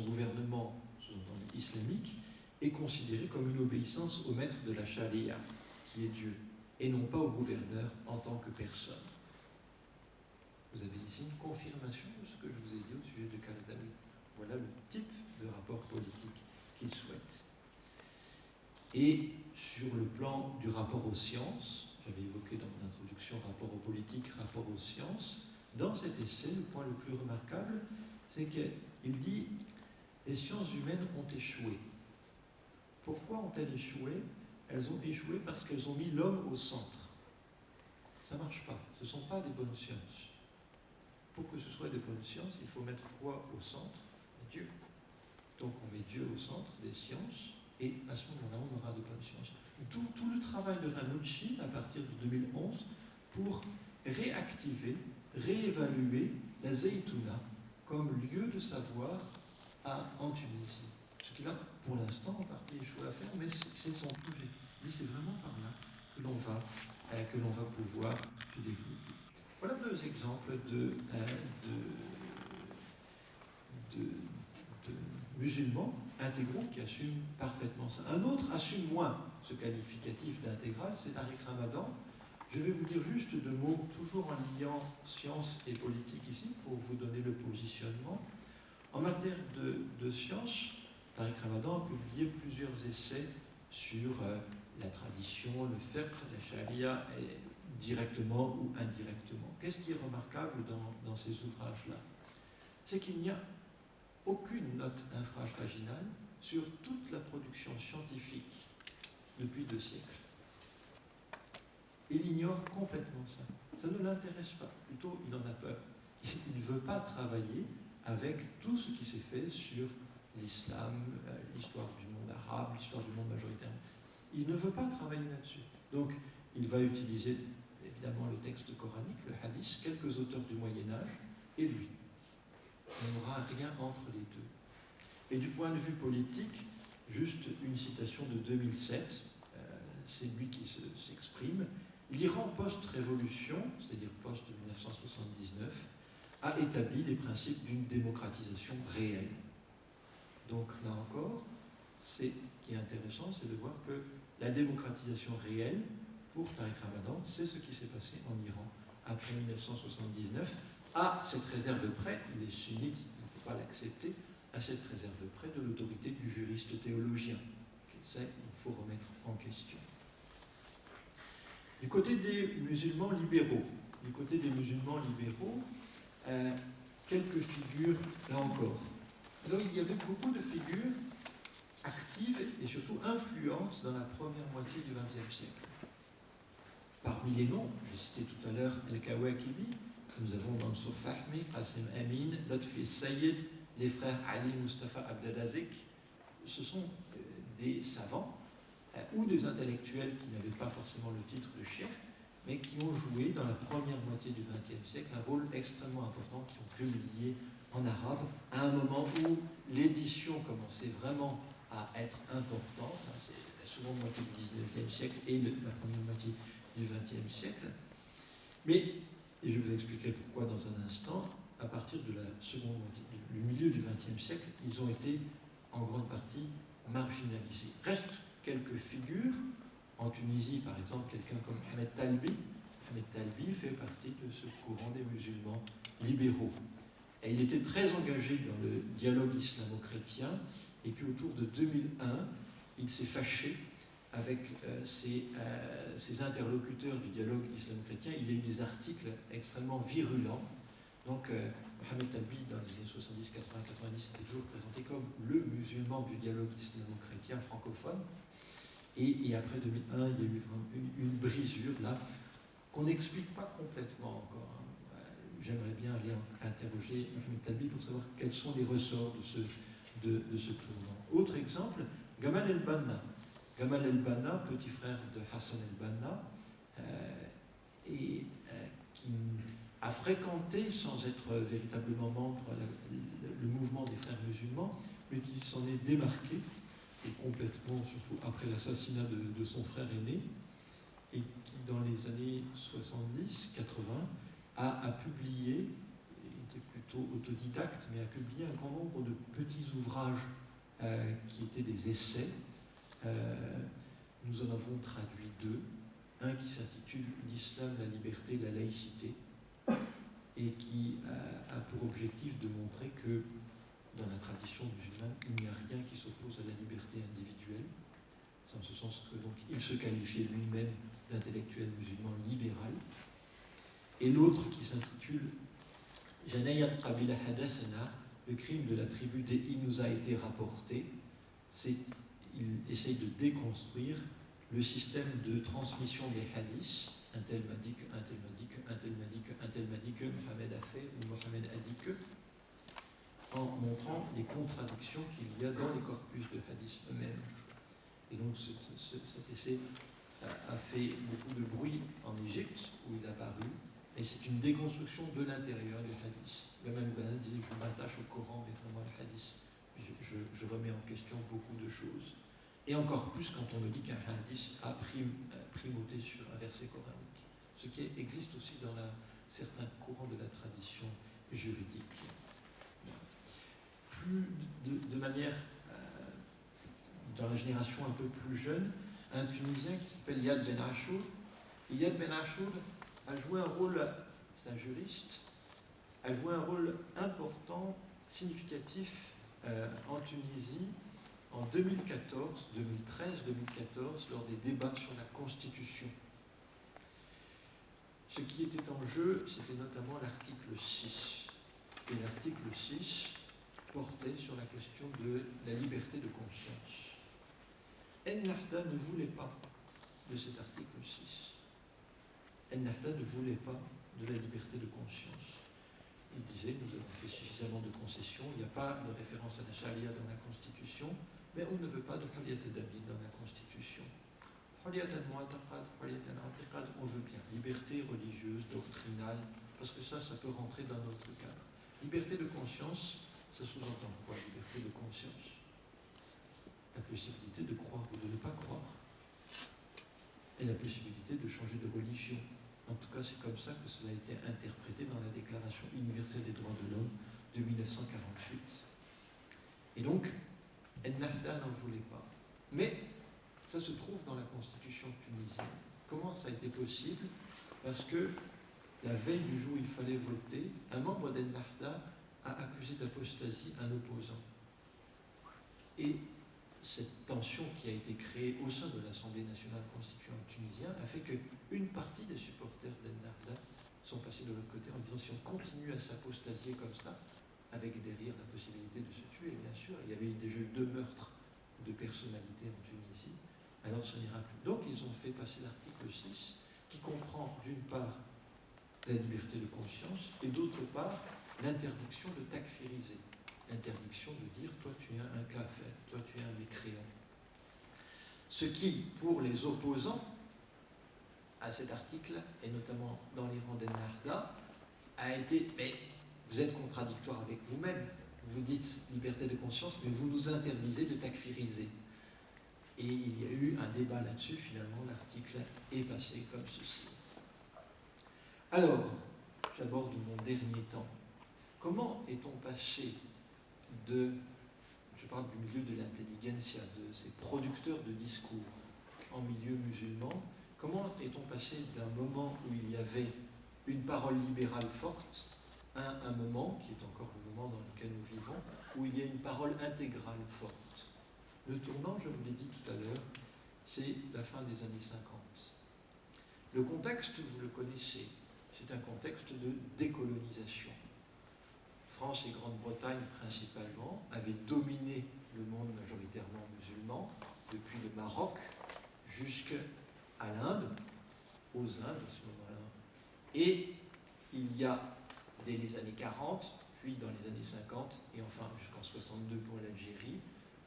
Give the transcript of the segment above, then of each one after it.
son gouvernement, sous-entendu islamique, est considéré comme une obéissance au maître de la charia, qui est Dieu, et non pas au gouverneur en tant que personne. Vous avez ici une confirmation de ce que je vous ai dit au sujet de Qaradawi. Voilà le type de rapport politique qu'il souhaite. Et sur le plan du rapport aux sciences, j'avais évoqué dans mon introduction rapport aux politiques, rapport aux sciences, dans cet essai, le point le plus remarquable, c'est qu'il dit « Les sciences humaines ont échoué ». Pourquoi ont-elles échoué? Elles ont échoué parce qu'elles ont mis l'homme au centre. Ça ne marche pas, ce ne sont pas des bonnes sciences. Pour que ce soit des bonnes sciences, il faut mettre quoi au centre? Dieu. Donc on met Dieu au centre des sciences, et à ce moment-là, on aura de bonnes sciences. Tout le travail de Ranucci, à partir de 2011, pour réactiver, réévaluer la Zaytouna comme lieu de savoir en Tunisie. Ce qu'il a, pour l'instant, en partie échoué à faire, mais c'est son projet. Mais c'est vraiment par là que l'on va pouvoir se développer. Voilà deux exemples de musulmans intégraux qui assument parfaitement ça. Un autre assume moins ce qualificatif d'intégral, c'est Tariq Ramadan. Je vais vous dire juste deux mots, toujours en liant science et politique ici, pour vous donner le positionnement. En matière de science, Tariq Ramadan a publié plusieurs essais sur la tradition, le fiqh, la charia, directement ou indirectement. Qu'est-ce qui est remarquable dans ces ouvrages-là? C'est qu'il n'y a aucune note infravaginale sur toute la production scientifique depuis 2 siècles. Il ignore complètement ça. Ça ne l'intéresse pas. Plutôt, il en a peur. Il ne veut pas travailler avec tout ce qui s'est fait sur l'islam, l'histoire du monde arabe, l'histoire du monde majoritaire. Il ne veut pas travailler là-dessus. Donc, il va utiliser évidemment le texte coranique, le hadith, quelques auteurs du Moyen-Âge, et lui. Il n'y aura rien entre les deux. Et du point de vue politique, juste une citation de 2007, c'est lui qui s'exprime. L'Iran post-révolution, c'est-à-dire post-1979, a établi les principes d'une démocratisation réelle. Donc là encore, ce qui est intéressant, c'est de voir que la démocratisation réelle, pour Tariq Ramadan, c'est ce qui s'est passé en Iran après 1979, à cette réserve près, il est sunnite, il ne peut pas l'accepter, à cette réserve près de l'autorité du juriste théologien. Ça, il faut remettre en question. Du côté des musulmans libéraux, quelques figures là encore. Alors il y avait beaucoup de figures actives et surtout influentes dans la première moitié du XXe siècle. Parmi les noms, j'ai cité tout à l'heure Al-Kawakibi, nous avons Mansour Fahmi, Qasim Amin, Lotfi Sayyid, les frères Ali Mustafa Abdelazik. Ce sont des savants ou des intellectuels qui n'avaient pas forcément le titre de cheikh, mais qui ont joué dans la première moitié du XXe siècle un rôle extrêmement important, qui ont publié en arabe à un moment où l'édition commençait vraiment à être importante. C'est la seconde moitié du XIXe siècle et la première moitié du XXe siècle. Mais, et je vous expliquerai pourquoi dans un instant, à partir de la seconde moitié, du milieu du XXe siècle, ils ont été en grande partie marginalisés. Restent quelques figures. En Tunisie, par exemple, quelqu'un comme Ahmed Talbi. Ahmed Talbi fait partie de ce courant des musulmans libéraux. Et il était très engagé dans le dialogue islamo-chrétien. Et puis autour de 2001, il s'est fâché avec ses interlocuteurs du dialogue islamo-chrétien. Il y a eu des articles extrêmement virulents. Donc, Mohamed Talbi, dans les années 70, 80, 90, était toujours présenté comme le musulman du dialogue islamo-chrétien francophone. Et après 2001, il y a eu une brisure, là, qu'on n'explique pas complètement encore. J'aimerais bien aller interroger Mohamed Talbi pour savoir quels sont les ressorts de ce tournant. Autre exemple, Gamal el-Banna. Gamal el-Banna, petit frère de Hassan el-Banna, qui a fréquenté, sans être véritablement membre, le mouvement des frères musulmans, mais qui s'en est démarqué, et complètement, surtout après l'assassinat de son frère aîné, et qui, dans les années 70-80, a publié, il était plutôt autodidacte, mais a publié un grand nombre de petits ouvrages qui étaient des essais. Nous en avons traduit 2. Un qui s'intitule « L'islam, la liberté, la laïcité » et qui a pour objectif de montrer que dans la tradition musulmane, il n'y a rien qui s'oppose à la liberté individuelle. C'est en ce sens que donc, il se qualifiait lui-même d'intellectuel musulman libéral. Et l'autre qui s'intitule « Janayat Qabila Hadassana », le crime de la tribu des Il nous a été rapporté. Il essaye de déconstruire le système de transmission des hadiths. Un tel m'a dit que, un tel m'a dit que, un tel m'a dit que, un tel m'a dit que, Mohamed a fait ou Mohamed a dit que, en montrant les contradictions qu'il y a dans les corpus de hadiths eux-mêmes. Et donc cet essai a fait beaucoup de bruit en Égypte, où il a paru, et c'est une déconstruction de l'intérieur du hadith. Imam al-Banna dit « Je m'attache au Coran, mais vraiment le hadith. Je remets en question beaucoup de choses. » Et encore plus quand on me dit qu'un hadith a primauté sur un verset coranique. Ce qui existe aussi dans certains courants de la tradition juridique. Plus de manière, dans la génération un peu plus jeune, un Tunisien qui s'appelle Iyad Ben Achour. Iyad Ben Achour a joué un rôle, c'est un juriste, a joué un rôle important, significatif en Tunisie en 2014, 2013, 2014, lors des débats sur la Constitution. Ce qui était en jeu, c'était notamment l'article 6. Et l'article 6 portait sur la question de la liberté de conscience. Ennahda ne voulait pas de cet article 6. Ennahda ne voulait pas de la liberté de conscience. Il disait, nous avons fait suffisamment de concessions, il n'y a pas de référence à la charia dans la Constitution, mais on ne veut pas de Hurriyat al-Dabil dans la Constitution. Hurriyat al-Mu'taqad, Hurriyat al-I'tiqad, on veut bien. Liberté religieuse, doctrinale, parce que ça peut rentrer dans notre cadre. Liberté de conscience, ça sous-entend quoi, liberté de conscience? La possibilité de croire ou de ne pas croire. Et la possibilité de changer de religion. En tout cas, c'est comme ça que cela a été interprété dans la Déclaration universelle des droits de l'homme de 1948. Et donc, Ennahda n'en voulait pas. Mais ça se trouve dans la Constitution tunisienne. Comment ça a été possible? Parce que la veille du jour où il fallait voter, un membre d'Ennahda a accusé d'apostasie un opposant. Et cette tension qui a été créée au sein de l'Assemblée nationale constituante tunisienne a fait qu'une partie des supporters d'Ennahda sont passés de l'autre côté en disant si on continue à s'apostasier comme ça, avec derrière la possibilité de se tuer, bien sûr, il y avait déjà eu 2 meurtres de personnalités en Tunisie, alors ça n'ira plus. Donc ils ont fait passer l'article 6 qui comprend d'une part la liberté de conscience et d'autre part l'interdiction de takfiriser. L'interdiction de dire toi tu es un kafir, toi tu es un mécréant. Ce qui, pour les opposants à cet article, et notamment dans les rangs d'Ennahda, a été mais vous êtes contradictoire avec vous-même. Vous dites liberté de conscience, mais vous nous interdisez de takfiriser. Et il y a eu un débat là-dessus, finalement l'article est passé comme ceci. Alors, j'aborde mon dernier temps. Comment est-on passé je parle du milieu de l'intelligentsia, de ces producteurs de discours en milieu musulman, comment est-on passé d'un moment où il y avait une parole libérale forte à un moment, qui est encore le moment dans lequel nous vivons, où il y a une parole intégrale forte. Le tournant, je vous l'ai dit tout à l'heure, c'est la fin des années 50. Le contexte, vous le connaissez, c'est un contexte de décolonisation. France et Grande-Bretagne principalement avaient dominé le monde majoritairement musulman, depuis le Maroc jusqu'à l'Inde, aux Indes à ce moment-là. Et il y a, dès les années 40, puis dans les années 50, et enfin jusqu'en 62 pour l'Algérie,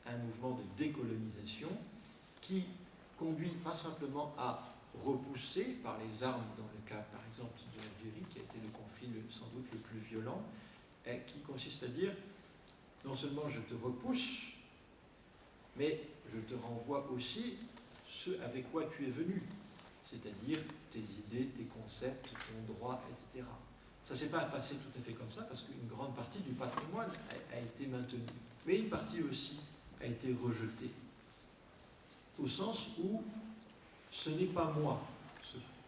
un mouvement de décolonisation qui conduit pas simplement à repousser par les armes, dans le cas par exemple de l'Algérie, qui a été le conflit sans doute le plus violent, qui consiste à dire, non seulement je te repousse, mais je te renvoie aussi ce avec quoi tu es venu, c'est-à-dire tes idées, tes concepts, ton droit, etc. Ça ne s'est pas passé tout à fait comme ça, parce qu'une grande partie du patrimoine a été maintenue. Mais une partie aussi a été rejetée. Au sens où ce n'est pas moi.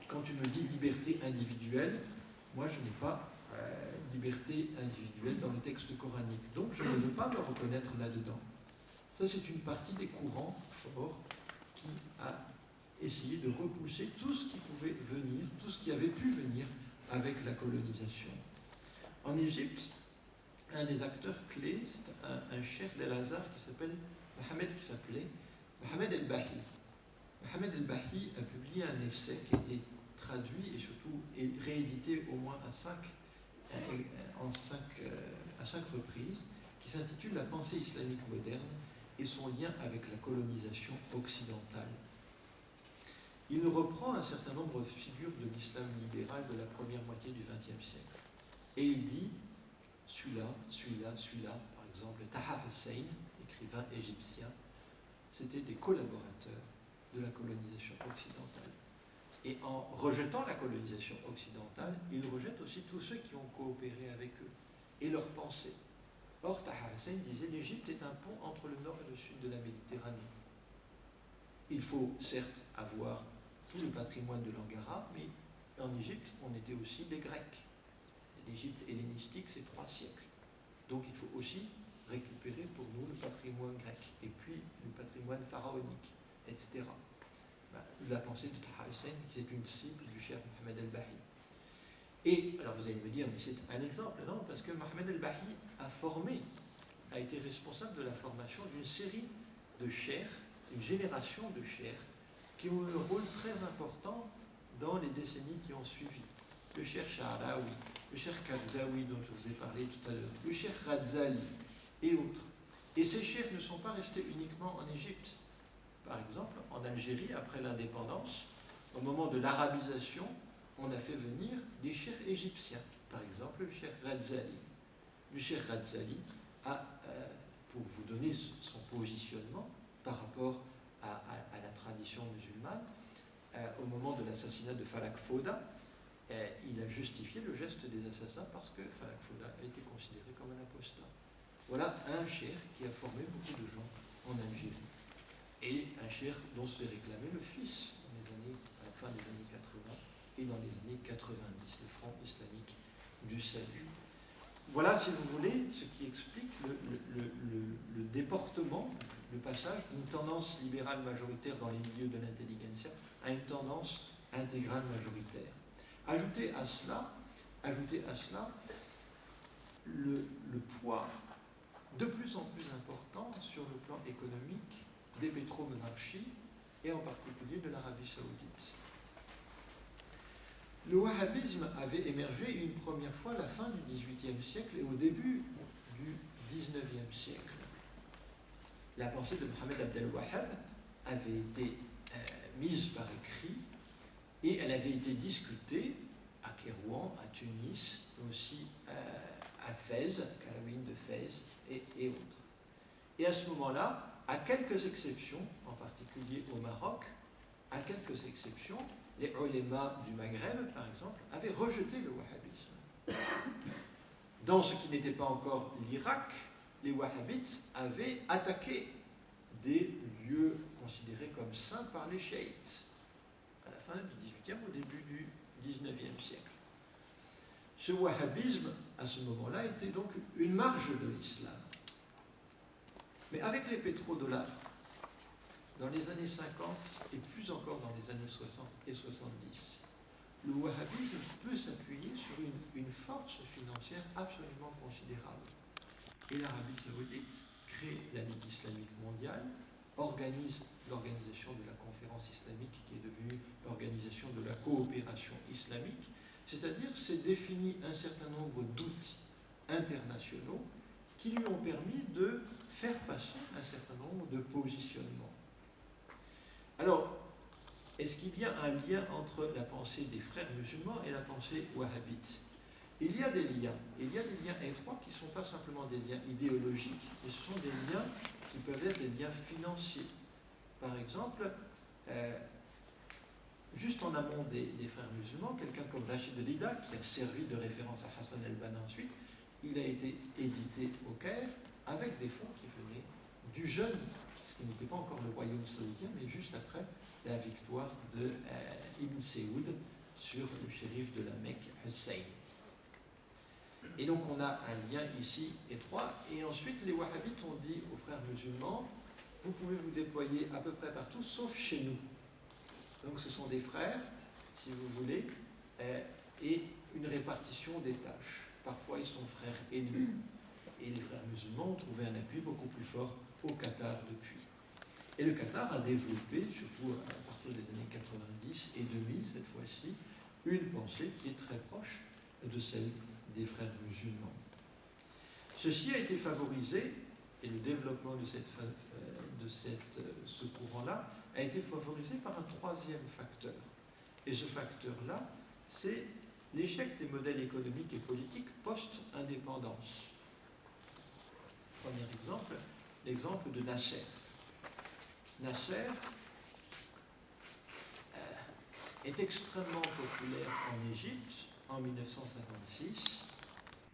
Quand tu me dis liberté individuelle, moi je n'ai pas liberté individuelle dans le texte coranique. Donc je ne veux pas me reconnaître là-dedans. Ça, c'est une partie des courants forts qui a essayé de repousser tout ce qui pouvait venir, tout ce qui avait pu venir avec la colonisation. En Égypte, un des acteurs clés, c'est un cheikh d'El-Azhar qui s'appelait Mohamed El-Bahi. Mohamed El-Bahi a publié un essai qui a été traduit et surtout réédité au moins à cinq reprises, qui s'intitule « La pensée islamique moderne et son lien avec la colonisation occidentale ». Il reprend un certain nombre de figures de l'islam libéral de la première moitié du XXe siècle. Et il dit, celui-là, par exemple, Taha Hussein, écrivain égyptien, c'était des collaborateurs de la colonisation occidentale. Et en rejetant la colonisation occidentale, il rejette aussi tous ceux qui ont coopéré avec eux et leurs pensées. Or, Taha Hussein disait, l'Égypte est un pont entre le nord et le sud de la Méditerranée. Il faut certes avoir tout le patrimoine de langue arabe, mais en Égypte, on était aussi des Grecs. L'Égypte hellénistique, c'est 3 siècles. Donc il faut aussi récupérer pour nous le patrimoine grec, et puis le patrimoine pharaonique, etc. La pensée de Taha Hussein, c'est une cible du cheikh Mohamed El-Bahi. Et, alors vous allez me dire, mais c'est un exemple, non? Parce que Mohamed El-Bahi a été responsable de la formation d'une série de cheikhs, une génération de cheikhs, qui ont eu un rôle très important dans les décennies qui ont suivi. Le cheikh Sha'arawi, le cheikh Kardawi dont je vous ai parlé tout à l'heure, le cheikh Ghazali et autres. Et ces cheikhs ne sont pas restés uniquement en Égypte. Par exemple, en Algérie, après l'indépendance, au moment de l'arabisation, on a fait venir des cheikhs égyptiens. Par exemple, le cheikh Ghazali. Le cheikh Ghazali a, pour vous donner son positionnement par rapport à la tradition musulmane, au moment de l'assassinat de Falak Foda, il a justifié le geste des assassins parce que Falak Foda a été considéré comme un apostat. Voilà un cheikh qui a formé beaucoup de gens en Algérie. Et un cheikh dont se réclamait le fils à la fin des années 80 et dans les années 90, le Front islamique du salut. Voilà, si vous voulez, ce qui explique le déportement, le passage d'une tendance libérale majoritaire dans les milieux de l'intelligentsia à une tendance intégrale majoritaire. Ajoutez à cela le poids de plus en plus important sur le plan économique des pétromonarchies et en particulier de l'Arabie saoudite. Le wahhabisme avait émergé une première fois à la fin du XVIIIe siècle et au début du XIXe siècle. La pensée de Mohamed Abd el-Wahhab avait été mise par écrit et elle avait été discutée à Kérouan, à Tunis, mais aussi à Fès, à Karawin de Fès et autres. Et à ce moment-là, à quelques exceptions, en particulier au Maroc, à quelques exceptions, les ulémas du Maghreb, par exemple, avaient rejeté le wahhabisme. Dans ce qui n'était pas encore l'Irak, les wahhabites avaient attaqué des lieux considérés comme saints par les chiites, à la fin du XVIIIe, au début du XIXe siècle. Ce wahhabisme, à ce moment-là, était donc une marge de l'islam. Mais avec les pétrodollars, dans les années 50 et plus encore dans les années 60 et 70, le wahhabisme peut s'appuyer sur une force financière absolument considérable. Et l'Arabie saoudite crée la Ligue islamique mondiale, organise l'organisation de la conférence islamique qui est devenue l'organisation de la coopération islamique, c'est-à-dire s'est défini un certain nombre d'outils internationaux qui lui ont permis de faire passer un certain nombre de positionnements. Alors, est-ce qu'il y a un lien entre la pensée des frères musulmans et la pensée wahhabite? Il y a des liens. Il y a des liens étroits qui ne sont pas simplement des liens idéologiques, mais ce sont des liens qui peuvent être des liens financiers. Par exemple, juste en amont des frères musulmans, quelqu'un comme Rachid Lida, qui a servi de référence à Hassan el-Banna ensuite, il a été édité au Caire avec des fonds qui venaient du jeune, ce qui n'était pas encore le royaume saoudien, mais juste après la victoire de Ibn Saoud sur le shérif de la Mecque, Hussein. Et donc on a un lien ici étroit. Et ensuite les wahhabites ont dit aux frères musulmans, vous pouvez vous déployer à peu près partout, sauf chez nous. Donc ce sont des frères, si vous voulez, et une répartition des tâches. Parfois ils sont frères ennemis. Et les frères musulmans ont trouvé un appui beaucoup plus fort au Qatar depuis. Et le Qatar a développé, surtout à partir des années 90 et 2000 cette fois-ci, une pensée qui est très proche de celle des frères musulmans. Ceci a été favorisé, et le développement de ce courant-là a été favorisé par un troisième facteur. Et ce facteur-là, c'est l'échec des modèles économiques et politiques post-indépendance. Premier exemple, l'exemple de Nasser. Nasser est extrêmement populaire en Égypte en 1956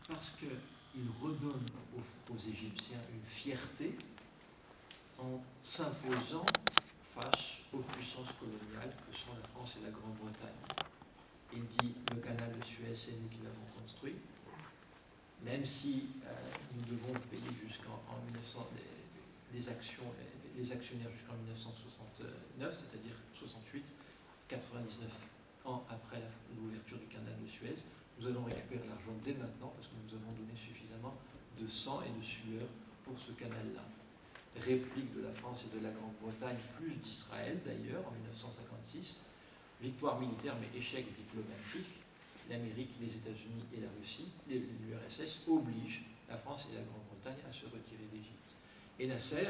parce qu'il redonne aux Égyptiens une fierté en s'imposant face aux puissances coloniales que sont la France et la Grande-Bretagne. Il dit le canal de Suez, c'est nous qui l'avons construit, même si nous devons payer jusqu'en 1900 les actionnaires jusqu'en 1969, c'est-à-dire 68, 99 ans après l'ouverture du canal de Suez, nous allons récupérer l'argent dès maintenant parce que nous avons donné suffisamment de sang et de sueur pour ce canal-là. Réplique de la France et de la Grande-Bretagne, plus d'Israël d'ailleurs, en 1956. Victoire militaire mais échec diplomatique. L'Amérique, les États-Unis et la Russie, l'URSS, obligent la France et la Grande-Bretagne à se retirer d'Égypte. Et Nasser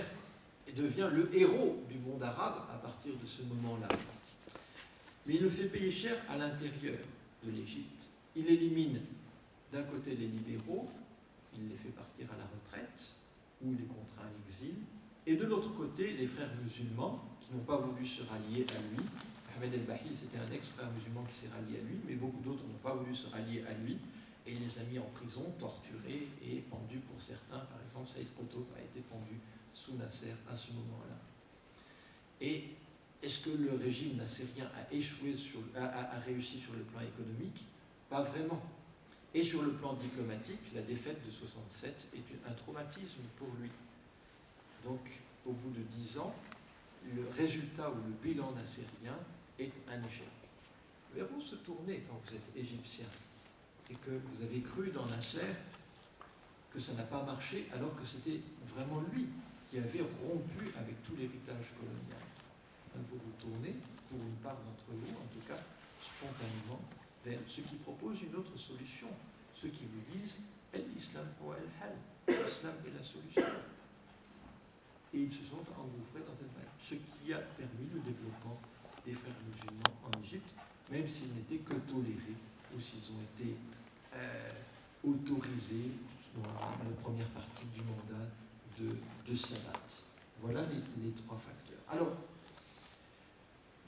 devient le héros du monde arabe à partir de ce moment-là. Mais il le fait payer cher à l'intérieur de l'Égypte. Il élimine d'un côté les libéraux, il les fait partir à la retraite, ou il les contraint à l'exil, et de l'autre côté, les frères musulmans, qui n'ont pas voulu se rallier à lui. Ahmed el-Bahil, c'était un ex-frère musulman qui s'est rallié à lui, mais beaucoup d'autres n'ont pas voulu se rallier à lui, et il les a mis en prison, torturés et pendus pour certains. Par exemple, Saïd Qutb a été pendu sous Nasser à ce moment-là. Et est-ce que le régime nassérien a réussi sur le plan économique? Pas vraiment. Et sur le plan diplomatique, la défaite de 67 est un traumatisme pour lui. Donc, au bout de 10 ans, le résultat ou le bilan nassérien est un échec. Vers où se tourner quand vous êtes égyptien et que vous avez cru dans Nasser que ça n'a pas marché alors que c'était vraiment lui qui avait rompu avec tout l'héritage colonial? Vous vous tournez, pour une part d'entre vous, en tout cas spontanément, vers ceux qui proposent une autre solution, ceux qui vous disent l'islam ou al-hal, l'islam est la solution. Et ils se sont engouffrés dans cette vague, ce qui a permis le développement des frères musulmans en Égypte, même s'ils n'étaient que tolérés ou s'ils ont été autorisés dans la première partie du mandat de Sadat. Voilà les trois facteurs. Alors,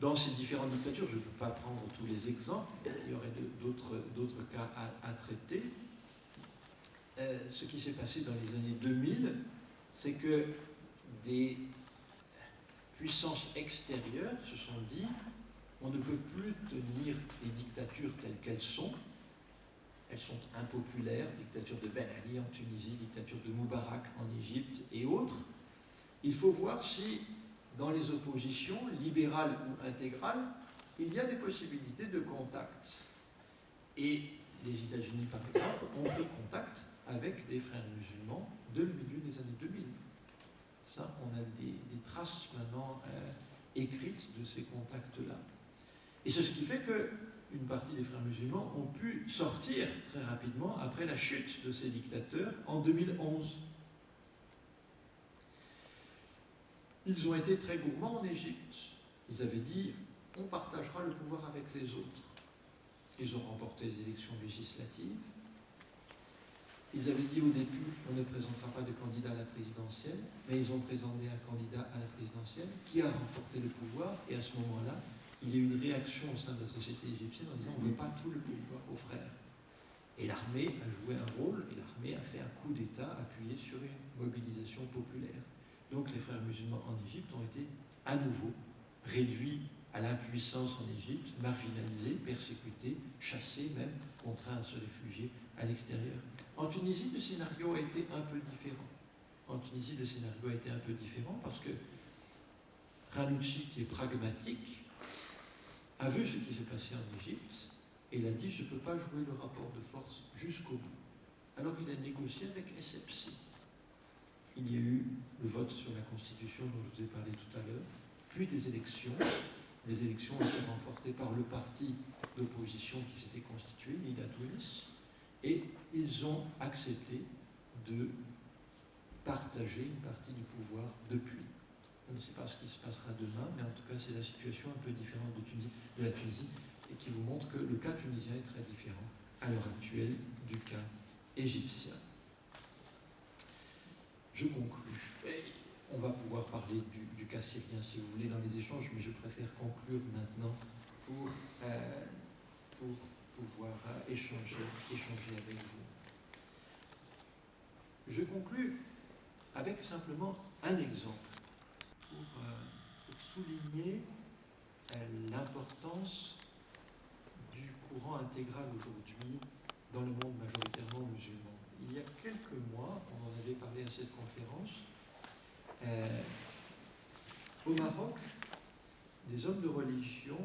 dans ces différentes dictatures, je ne peux pas prendre tous les exemples, il y aurait d'autres cas à traiter. Ce qui s'est passé dans les années 2000, c'est que des puissances extérieures se sont dit on ne peut plus tenir les dictatures telles qu'elles sont. Elles sont impopulaires, dictature de Ben Ali en Tunisie, dictature de Moubarak en Égypte et autres. Il faut voir si dans les oppositions, libérales ou intégrales, il y a des possibilités de contact. Et les États-Unis, par exemple, ont pris contact avec des frères musulmans dès le milieu des années 2000. Ça, on a des traces maintenant écrites de ces contacts-là. Et c'est ce qui fait qu'une partie des frères musulmans ont pu sortir très rapidement après la chute de ces dictateurs en 2011. Ils ont été très gourmands en Égypte. Ils avaient dit on partagera le pouvoir avec les autres. Ils ont remporté les élections législatives. Ils avaient dit au début on ne présentera pas de candidat à la présidentielle, mais ils ont présenté un candidat à la présidentielle qui a remporté le pouvoir, et à ce moment-là, il y a eu une réaction au sein de la société égyptienne en disant on ne veut pas tout le pouvoir aux frères. Et l'armée a joué un rôle, et l'armée a fait un coup d'État appuyé sur une mobilisation populaire. Donc les frères musulmans en Égypte ont été à nouveau réduits à l'impuissance en Égypte, marginalisés, persécutés, chassés même, contraints à se réfugier à l'extérieur. En Tunisie, le scénario a été un peu différent. En Tunisie, le scénario a été un peu différent parce que Ranucci, qui est pragmatique, a vu ce qui s'est passé en Égypte et il a dit « je ne peux pas jouer le rapport de force jusqu'au bout ». Alors il a négocié avec SFC. Il y a eu le vote sur la Constitution dont je vous ai parlé tout à l'heure, puis des élections. Les élections ont été remportées par le parti d'opposition qui s'était constitué, l'Ida Tunis, et ils ont accepté de partager une partie du pouvoir depuis. On ne sait pas ce qui se passera demain, mais en tout cas, c'est la situation un peu différente de la Tunisie et qui vous montre que le cas tunisien est très différent à l'heure actuelle du cas égyptien. Je conclus. On va pouvoir parler du cas syrien, si vous voulez, dans les échanges, mais je préfère conclure maintenant pour pouvoir échanger avec vous. Je conclus avec simplement un exemple pour souligner l'importance du courant intégral aujourd'hui dans le monde majoritairement musulman. Il y a quelques mois, on en avait parlé à cette conférence, au Maroc, des hommes de religion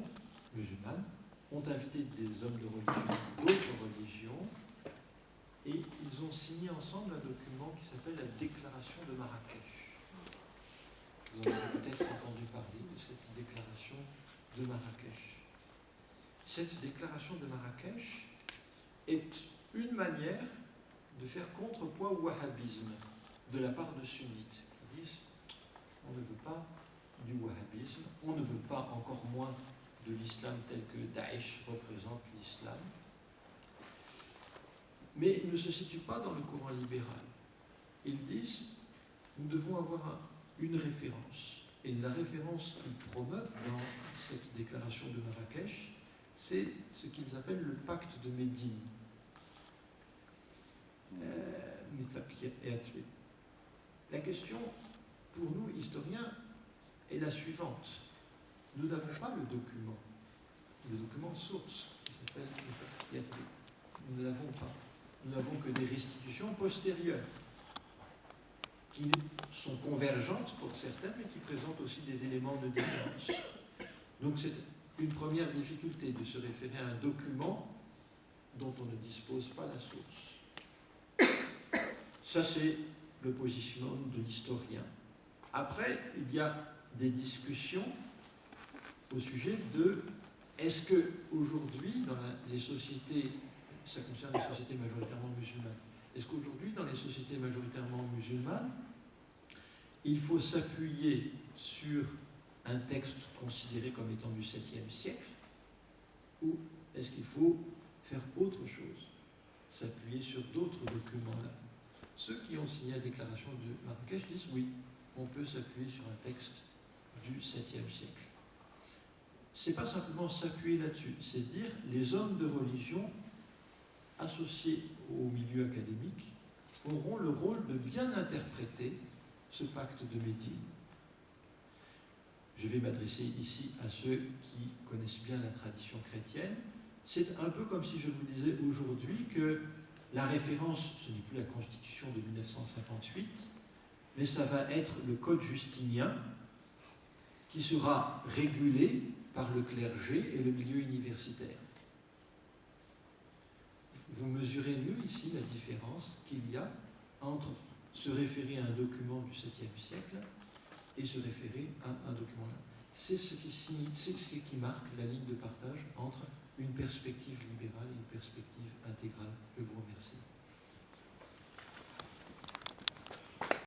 musulmane ont invité des hommes de religion d'autres religions et ils ont signé ensemble un document qui s'appelle la Déclaration de Marrakech. Vous en avez peut-être entendu parler de cette déclaration de Marrakech. Cette déclaration de Marrakech est une manière de faire contrepoids au wahhabisme de la part de sunnites qui disent on ne veut pas du wahhabisme, on ne veut pas encore moins de l'islam tel que Daesh représente l'islam, mais ils ne se situent pas dans le courant libéral. Ils disent nous devons avoir une référence. Et la référence qu'ils promeuvent dans cette déclaration de Marrakech, c'est ce qu'ils appellent le pacte de Médine. La question, pour nous, historiens, est la suivante. Nous n'avons pas le document source, qui s'appelle Mifakiyat. Nous ne l'avons pas. Nous n'avons que des restitutions postérieures, qui sont convergentes pour certaines, mais qui présentent aussi des éléments de différence. Donc c'est une première difficulté de se référer à un document dont on ne dispose pas la source. Ça, c'est le positionnement de l'historien. Après, il y a des discussions au sujet de est-ce qu'aujourd'hui, dans les sociétés, ça concerne les sociétés majoritairement musulmanes, est-ce qu'aujourd'hui, dans les sociétés majoritairement musulmanes, il faut s'appuyer sur un texte considéré comme étant du 7e siècle, ou est-ce qu'il faut faire autre chose, s'appuyer sur d'autres documents là? Ceux qui ont signé la déclaration de Marrakech disent oui, on peut s'appuyer sur un texte du 7e siècle. Ce n'est pas simplement s'appuyer là-dessus, c'est dire les hommes de religion associés au milieu académique auront le rôle de bien interpréter ce pacte de Médine. Je vais m'adresser ici à ceux qui connaissent bien la tradition chrétienne. C'est un peu comme si je vous disais aujourd'hui que la référence, ce n'est plus la Constitution de 1958, mais ça va être le Code justinien qui sera régulé par le clergé et le milieu universitaire. Vous mesurez mieux ici la différence qu'il y a entre se référer à un document du 7e siècle et se référer à un document là. C'est ce qui marque la ligne de partage entre une perspective libérale et une perspective intégrale. Je vous remercie.